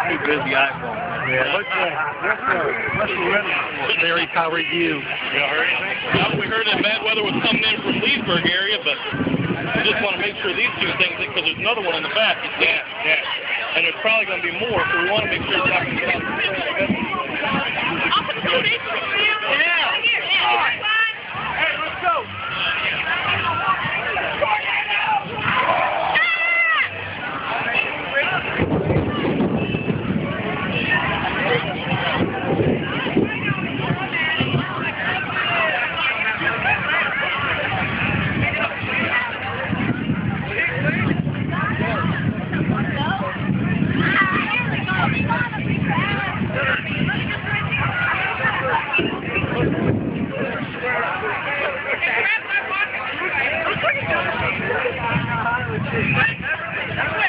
too busy iPhone. Yeah. What's the weather? Larry, how are you? Y'all heard anything? We heard that bad weather was coming in from Leesburg area, but we just want to make sure these two things, because there's another one in the back. Yeah. And there's probably going to be more, so we want to make sure it's not going to be Hey, let's go. That way.